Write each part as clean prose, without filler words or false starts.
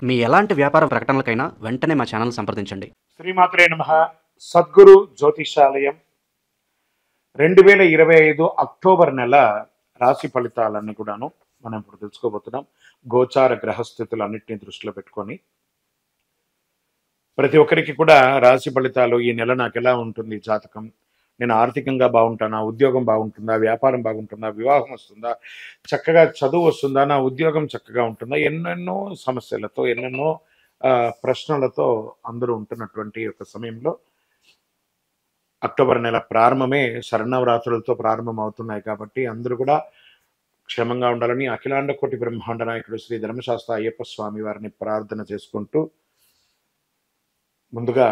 మీ ఎలాంటి వ్యాపార ప్రకటనలకైనా వెంటనే మా ఛానల్ సంప్రదించండి. శ్రీమాత్రే నమః. సద్గురు జ్యోతిషాలయం 2025 అక్టోబర్ నెల రాశి ఫలితాలన్నీ కూడాను మనం ఇప్పుడు తెలుసుకోబోతున్నాం. గోచార గ్రహస్థితులన్నింటినీ దృష్టిలో పెట్టుకొని ప్రతి ఒక్కరికి కూడా రాశి ఫలితాలు ఈ నెల నాకు ఎలా ఉంటుంది జాతకం, నేను ఆర్థికంగా బాగుంటానా, ఉద్యోగం బాగుంటుందా, వ్యాపారం బాగుంటుందా, వివాహం వస్తుందా, చక్కగా చదువు వస్తుందా, నా ఉద్యోగం చక్కగా ఉంటుందా, ఎన్నెన్నో సమస్యలతో ఎన్నెన్నో ప్రశ్నలతో అందరూ ఉంటున్నటువంటి ఒక సమయంలో అక్టోబర్ నెల ప్రారంభమే శరన్నవరాత్రులతో ప్రారంభం అవుతున్నాయి కాబట్టి అందరూ కూడా క్షేమంగా ఉండాలని అఖిలాండ కోటి బ్రహ్మాండ నాయకుడు శ్రీ ధర్మశాస్త్ర అయ్యప్ప స్వామి వారిని ప్రార్థన చేసుకుంటూ, ముందుగా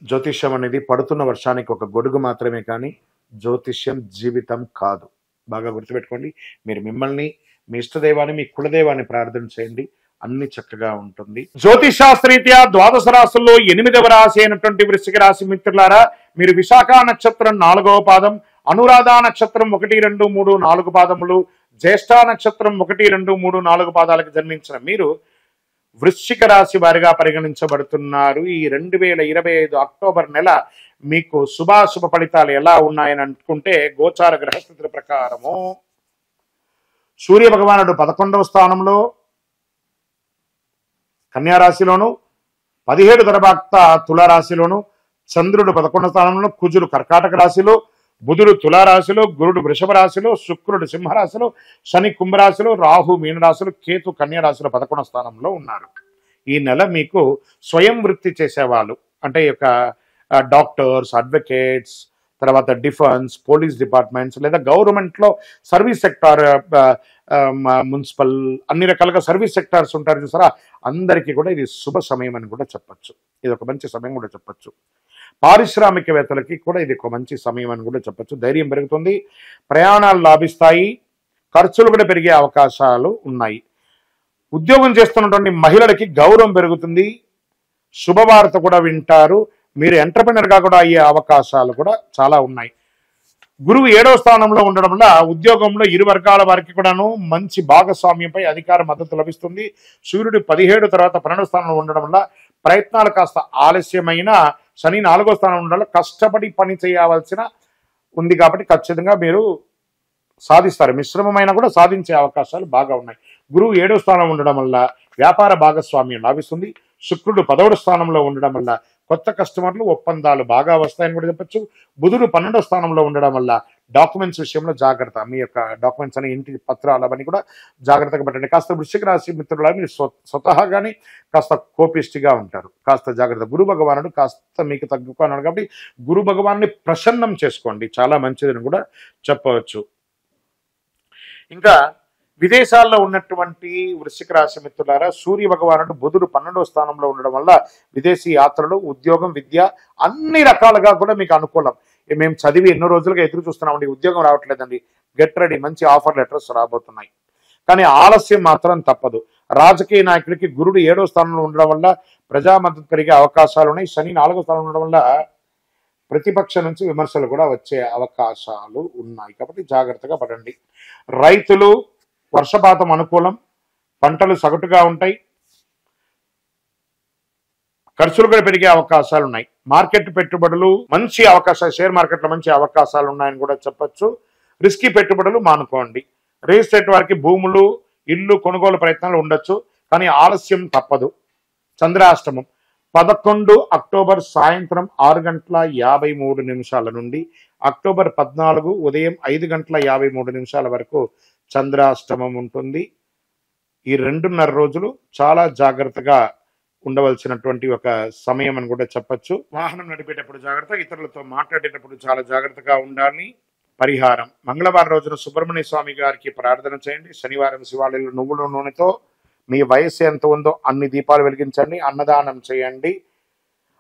జ్యోతిష్యం అనేది పడుతున్న వర్షానికి ఒక గొడుగు మాత్రమే, కానీ జ్యోతిష్యం జీవితం కాదు. బాగా గుర్తుపెట్టుకోండి. మీరు మిమ్మల్ని, మీ ఇష్టదైవాన్ని, మీ కులదైవాన్ని ప్రార్థన చేయండి, అన్ని చక్కగా ఉంటుంది. జ్యోతిష్ శాస్త్రరీత్యా ద్వాదశ రాశుల్లో 8వ రాశి అయినటువంటి వృశ్చిక రాశి మిత్రులారా, మీరు విశాఖ నక్షత్రం 4వ పాదం, అనురాధ నక్షత్రం 1, 2, 3, 4 పాదములు, జ్యేష్ఠ నక్షత్రం 1, 2, 3, 4 పాదాలకు జన్మించిన మీరు వృశ్చిక రాశి వారిగా పరిగణించబడుతున్నారు. ఈ 2025 అక్టోబర్ నెల మీకు శుభాశుభ ఫలితాలు ఎలా ఉన్నాయని అనుకుంటే, గోచార గ్రహస్థితుల ప్రకారము సూర్య భగవానుడు 11వ స్థానంలో కన్యారాశిలోను, 17 తర్వాత తులారాశిలోను, చంద్రుడు 11వ స్థానంలో, కుజుడు కర్కాటక రాశిలో, బుధుడు తులారాశిలో, గురుడు వృషభ రాశిలో, శుక్రుడు సింహరాశిలో, శని కుంభరాశిలో, రాహు మీనరాశిలో, కేతు కన్యారాశిలో 11వ స్థానంలో ఉన్నారు. ఈ నెల మీకు స్వయం వృత్తి చేసేవాళ్ళు, అంటే యొక్క డాక్టర్స్, అడ్వకేట్స్, తర్వాత డిఫెన్స్, పోలీస్ డిపార్ట్మెంట్స్, లేదా గవర్నమెంట్లో సర్వీస్ సెక్టార్, మున్సిపల్, అన్ని రకాలుగా సర్వీస్ సెక్టార్స్ ఉంటారు చూసారా, అందరికీ కూడా ఇది శుభ సమయం అని కూడా చెప్పచ్చు. ఇది ఒక మంచి సమయం కూడా చెప్పచ్చు. పారిశ్రామికవేత్తలకి కూడా ఇది ఒక మంచి సమయం అని కూడా చెప్పచ్చు. ధైర్యం పెరుగుతుంది, ప్రయాణాలు లాభిస్తాయి, ఖర్చులు కూడా పెరిగే అవకాశాలు ఉన్నాయి. ఉద్యోగం చేస్తున్నటువంటి మహిళలకి గౌరవం పెరుగుతుంది, శుభవార్త కూడా వింటారు, మీరు ఎంటర్‌ప్రెన్యూర్‌గా కూడా అయ్యే అవకాశాలు కూడా చాలా ఉన్నాయి. గురువు 7వ స్థానంలో ఉండడం వల్ల ఉద్యోగంలో ఇరు వర్గాల వారికి కూడాను మంచి భాగస్వామ్యంపై అధికార మద్దతు లభిస్తుంది. సూర్యుడు 17 తర్వాత 12వ స్థానంలో ఉండడం వల్ల ప్రయత్నాలు కాస్త ఆలస్యమైన, శని 4వ స్థానంలో ఉండడం వల్ల కష్టపడి పని చేయవలసిన ఉంది కాబట్టి ఖచ్చితంగా మీరు సాధిస్తారు. మిశ్రమమైన కూడా సాధించే అవకాశాలు బాగా ఉన్నాయి. గురువు 7వ స్థానంలో ఉండడం వల్ల వ్యాపార భాగస్వామ్యం లాభిస్తుంది. శుక్రుడు 10వ స్థానంలో ఉండడం వల్ల కొత్త కస్టమర్లు, ఒప్పందాలు బాగా వస్తాయని కూడా చెప్పచ్చు. బుధుడు 12వ స్థానంలో ఉండడం వల్ల డాక్యుమెంట్స్ విషయంలో జాగ్రత్త, మీ యొక్క డాక్యుమెంట్స్ అని, ఇంటి పత్రాలు అవన్నీ కూడా జాగ్రత్తగా పెట్టండి. కాస్త వృశ్చిక రాశి మిత్రుల మీరు స్వతహాగానే కాస్త కోపిష్టిగా ఉంటారు, కాస్త జాగ్రత్త. గురు భగవానుడు కాస్త మీకు తగ్గుకున్నాడు కాబట్టి గురు భగవాన్ని ప్రసన్నం చేసుకోండి, చాలా మంచిదని కూడా చెప్పవచ్చు. ఇంకా విదేశాల్లో ఉన్నటువంటి వృశ్చిక రాశి మిత్రులారా, సూర్య భగవానుడు బుధుడు 12వ స్థానంలో ఉండడం వల్ల విదేశీ యాత్రలు, ఉద్యోగం, విద్య అన్ని రకాలుగా కూడా మీకు అనుకూలం. మేము చదివి ఎన్నో రోజులుగా ఎదురు చూస్తున్నామండి, ఉద్యోగం రావట్లేదండి, గెట్ రెడీ, మంచి ఆఫర్ లెటర్స్ రాబోతున్నాయి. కానీ ఆలస్యం మాత్రం తప్పదు. రాజకీయ నాయకుడికి గురుడు 7వ స్థానంలో ఉండడం వల్ల ప్రజా మద్దతు పెరిగే అవకాశాలు ఉన్నాయి. శని 4వ స్థానంలో ఉండడం వల్ల ప్రతిపక్షం నుంచి విమర్శలు కూడా వచ్చే అవకాశాలు ఉన్నాయి కాబట్టి జాగ్రత్తగా పడండి. రైతులు వర్షపాతం అనుకూలం, పంటలు సగటుగా ఉంటాయి, ఖర్చులు కూడా పెరిగే అవకాశాలు ఉన్నాయి. మార్కెట్ పెట్టుబడులు మంచి అవకాశాలు, షేర్ మార్కెట్లో మంచి అవకాశాలు ఉన్నాయని కూడా చెప్పచ్చు. రిస్కీ పెట్టుబడులు మానుకోండి. రియల్ ఎస్టేట్ వారికి భూములు, ఇల్లు కొనుగోలు ప్రయత్నాలు ఉండొచ్చు, కానీ ఆలస్యం తప్పదు. చంద్రాష్టమం 11 అక్టోబర్ సాయంత్రం 6:53 నుండి అక్టోబర్ 14 ఉదయం 5:53 వరకు చంద్రాష్టమం ఉంటుంది. ఈ 2.5 రోజులు చాలా జాగ్రత్తగా ఉండవలసినటువంటి ఒక సమయం అని కూడా చెప్పచ్చు. వాహనం నడిపేటప్పుడు జాగ్రత్త, ఇతరులతో మాట్లాడేటప్పుడు చాలా జాగ్రత్తగా ఉండాలి. పరిహారం: మంగళవారం రోజున సుబ్రహ్మణ్య స్వామి గారికి ప్రార్థన చేయండి. శనివారం శివాలయంలో నువ్వుల నూనెతో మీ వయస్సు ఎంత ఉందో అన్ని దీపాలు వెలిగించండి. అన్నదానం చేయండి.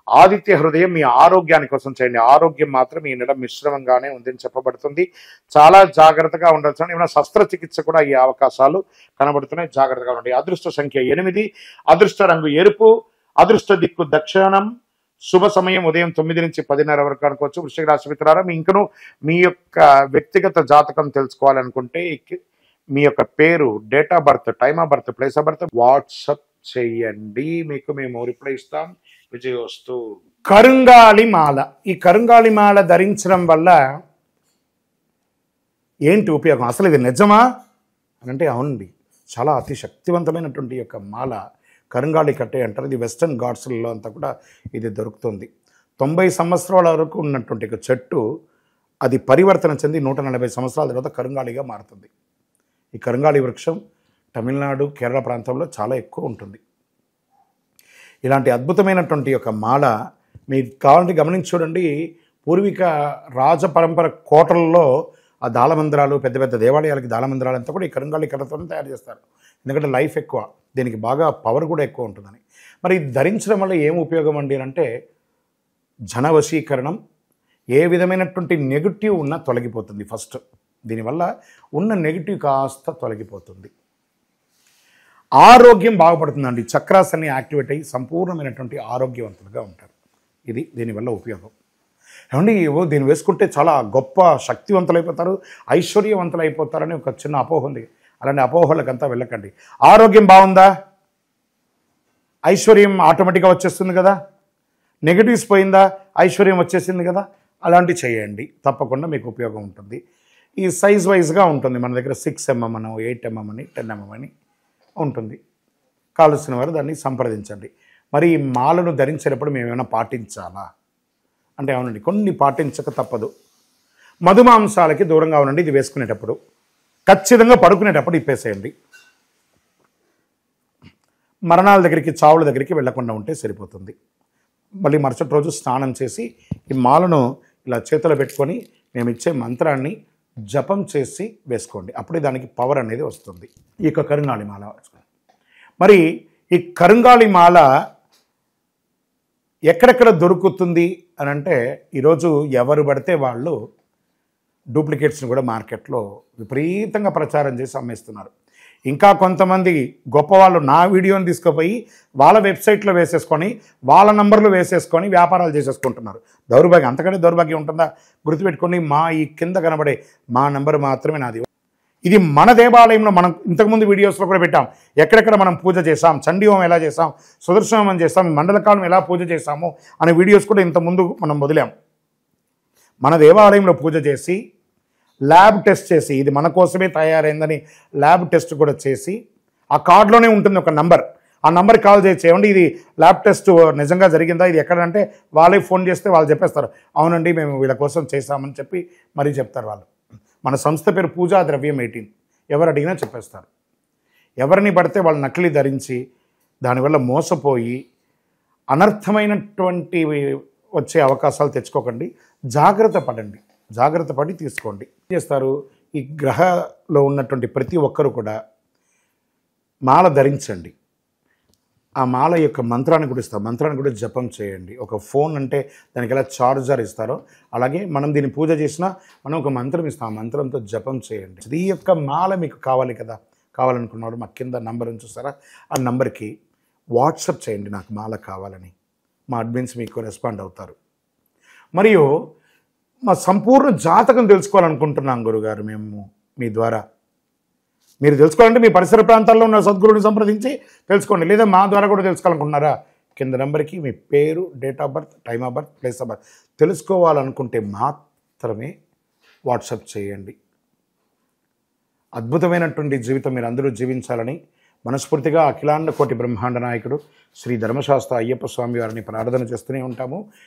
ఆదిత్య హృదయం మీ ఆరోగ్యాని కోసం చేయండి. ఆరోగ్యం మాత్రం ఈ నెల మిశ్రమంగానే ఉందని చెప్పబడుతుంది. చాలా జాగ్రత్తగా ఉండాల్సిన, ఏమైనా శస్త్రచికిత్స కూడా అయ్యే అవకాశాలు కనబడుతున్నాయి, జాగ్రత్తగా ఉండండి. అదృష్ట సంఖ్య 8, అదృష్ట రంగు ఎరుపు, అదృష్ట దిక్కు దక్షిణం, శుభ సమయం ఉదయం 9 నుంచి 10:30 వరకు అనుకోవచ్చు. వృశ్చిక రాశి మిత్రులారా, ఇంకను మీ యొక్క వ్యక్తిగత జాతకం తెలుసుకోవాలనుకుంటే మీ యొక్క పేరు, date of birth, time of birth, place of birth WhatsApp చెయ్యండి. మీకు మేము రిప్లై ఇస్తాం. విజయోస్తు. కరుంగాళి మాల. ఈ కరుంగాళి మాల ధరించడం వల్ల ఏంటి ఉపయోగం? అసలు ఇది నిజమా అని అంటే అవునండి, చాలా అతి శక్తివంతమైనటువంటి యొక్క మాల కరుంగాళి కట్టే అంటారు. ఇది వెస్టర్న్ ఘాట్స్లలో అంతా కూడా ఇది దొరుకుతుంది. 90 సంవత్సరాల వరకు ఉన్నటువంటి ఒక చెట్టు అది పరివర్తన చెంది 140 సంవత్సరాల తర్వాత కరుంగాళిగా మారుతుంది. ఈ కరుంగాళి వృక్షం తమిళనాడు, కేరళ ప్రాంతంలో చాలా ఎక్కువ ఉంటుంది. ఇలాంటి అద్భుతమైనటువంటి యొక్క మాల మీరు కావాలంటే గమనించి చూడండి. పూర్వీక రాజ పరంపర కోటలలో ఆ దాళమందిరాలు, పెద్ద పెద్ద దేవాలయాలకి దాళమందిరాలు అంతా కూడా ఈ కరుంగాళి కర్రతో తయారు చేస్తారు. ఎందుకంటే లైఫ్ ఎక్కువ, దీనికి బాగా పవర్ కూడా ఎక్కువ ఉంటుందని. మరి ఇది ధరించడం వల్ల ఏం ఉపయోగం అండి అంటే జనవశీకరణం, ఏ విధమైనటువంటి నెగిటివ్ ఉన్నా తొలగిపోతుంది. ఫస్ట్ దీనివల్ల ఉన్న నెగిటివ్ కాస్త తొలగిపోతుంది. ఆరోగ్యం బాగుపడుతుందండి. చక్రాస్ అన్ని యాక్టివేట్ అయ్యి సంపూర్ణమైనటువంటి ఆరోగ్యవంతులుగా ఉంటారు. ఇది దీనివల్ల ఉపయోగం. ఏమండి దీన్ని వేసుకుంటే చాలా గొప్ప శక్తివంతులు అయిపోతారు, ఐశ్వర్యవంతులు అయిపోతారని ఒక చిన్న అపోహ ఉంది. అలాంటి అపోహలకంతా వెళ్ళకండి. ఆరోగ్యం బాగుందా, ఐశ్వర్యం ఆటోమేటిక్గా వచ్చేస్తుంది కదా. నెగిటివ్స్ పోయిందా, ఐశ్వర్యం వచ్చేసింది కదా. అలాంటివి చేయండి, తప్పకుండా మీకు ఉపయోగం ఉంటుంది. ఈ సైజ్ వైజ్గా ఉంటుంది. మన దగ్గర 6 mm అని, 8 mm అని, 10 mm అని ఉంటుంది. కావలసిన వారు దాన్ని సంప్రదించండి. మరి ఈ మాలను ధరించేటప్పుడు మేము ఏమైనా పాటించాలా అంటే అవునండి, కొన్ని పాటించక తప్పదు. మధుమాంసాలకి దూరంగా ఉండండి. ఇది వేసుకునేటప్పుడు ఖచ్చితంగా పడుకునేటప్పుడు ఇప్పేసేయండి. మరణాల దగ్గరికి, చావుల దగ్గరికి వెళ్లకుండా ఉంటే సరిపోతుంది. మళ్ళీ మరుసటి రోజు స్నానం చేసి ఈ మాలను ఇలా చేతిలో పెట్టుకొని మేము ఇచ్చే మంత్రాన్ని జపం చేసి వేసుకోండి. అప్పుడే దానికి పవర్ అనేది వస్తుంది. ఈ యొక్క కరుంగాళి మాల మరి ఈ కరుంగాళి మాల ఎక్కడెక్కడ దొరుకుతుంది అని అంటే ఈరోజు ఎవరు పడితే వాళ్ళు డూప్లికేట్స్ని కూడా మార్కెట్లో విపరీతంగా ప్రచారం చేసి అమ్మేస్తున్నారు. ఇంకా కొంతమంది గొప్పవాళ్ళు నా వీడియోని తీసుకుపోయి వాళ్ళ వెబ్సైట్లో వేసేసుకొని వాళ్ళ నంబర్లు వేసేసుకొని వ్యాపారాలు చేసేసుకుంటున్నారు. దౌర్భాగ్యం, అంతకంటే దౌర్భాగ్యం ఉంటుందా? గుర్తుపెట్టుకొని మా ఈ కింద కనబడే మా నంబర్ మాత్రమే నాది. ఇది మన దేవాలయంలో మనం ఇంతకుముందు వీడియోస్లో కూడా పెట్టాం. ఎక్కడెక్కడ మనం పూజ చేసాం, చండీ హోమం ఎలా చేసాం, సుదర్శన హోమం చేసాం, మండలకాలం ఎలా పూజ చేసాము అనే వీడియోస్ కూడా ఇంతకుముందు మనం వదిలాం. మన దేవాలయంలో పూజ చేసి ల్యాబ్ టెస్ట్ చేసి ఇది మన కోసమే తయారైందని ల్యాబ్ టెస్ట్ కూడా చేసి ఆ కార్డులోనే ఉంటుంది ఒక నంబర్. ఆ నంబర్కి కాల్ చేయండి, ఇది ల్యాబ్ టెస్ట్ నిజంగా జరిగిందా, ఇది ఎక్కడంటే వాళ్ళే ఫోన్ చేస్తే వాళ్ళు చెప్పేస్తారు, అవునండి మేము వీళ్ళ కోసం చేశామని చెప్పి మరీ చెప్తారు వాళ్ళు. మన సంస్థ పేరు పూజా ద్రవ్యం 18. ఎవరు అడిగినా చెప్పేస్తారు. ఎవరిని పడితే వాళ్ళు నకిలీ ధరించి దానివల్ల మోసపోయి అనర్థమైనటువంటి వచ్చే అవకాశాలు తెచ్చుకోకండి. జాగ్రత్త పడండి, జాగ్రత్త పడి తీసుకోండి. ఏం చేస్తారు, ఈ గ్రహలో ఉన్నటువంటి ప్రతి ఒక్కరు కూడా మాల ధరించండి. ఆ మాల యొక్క మంత్రాన్ని కూడా ఇస్తారు, మంత్రాన్ని కూడా జపం చేయండి. ఒక ఫోన్ అంటే దానికి ఎలా చార్జర్ ఇస్తారో అలాగే మనం దీన్ని పూజ చేసినా మనం ఒక మంత్రం ఇస్తాం, ఆ మంత్రంతో జపం చేయండి. ఈ యొక్క మాల మీకు కావాలి కదా, కావాలనుకున్నవాడు మా కింద నంబర్ చూస్తారా, ఆ నంబర్కి వాట్సాప్ చేయండి నాకు మాల కావాలని. మా అడ్మిన్స్ మీకు రెస్పాండ్ అవుతారు. మరియు మా సంపూర్ణ జాతకం తెలుసుకోవాలనుకుంటున్నాం గురుగారు మేము మీ ద్వారా. మీరు తెలుసుకోవాలంటే మీ పరిసర ప్రాంతాల్లో ఉన్న సద్గురువుని సంప్రదించి తెలుసుకోండి, లేదా మా ద్వారా కూడా తెలుసుకోవాలనుకుంటున్నారా, కింద నెంబర్కి మీ పేరు, date of birth, time of birth, place of birth తెలుసుకోవాలనుకుంటే మాత్రమే వాట్సాప్ చేయండి. అద్భుతమైనటువంటి జీవితం మీరు అందరూ జీవించాలని మనస్ఫూర్తిగా అఖిలాండ కోటి బ్రహ్మాండ నాయకుడు శ్రీ ధర్మశాస్త్ర అయ్యప్ప స్వామి వారిని ప్రార్థన చేస్తూనే ఉంటాము.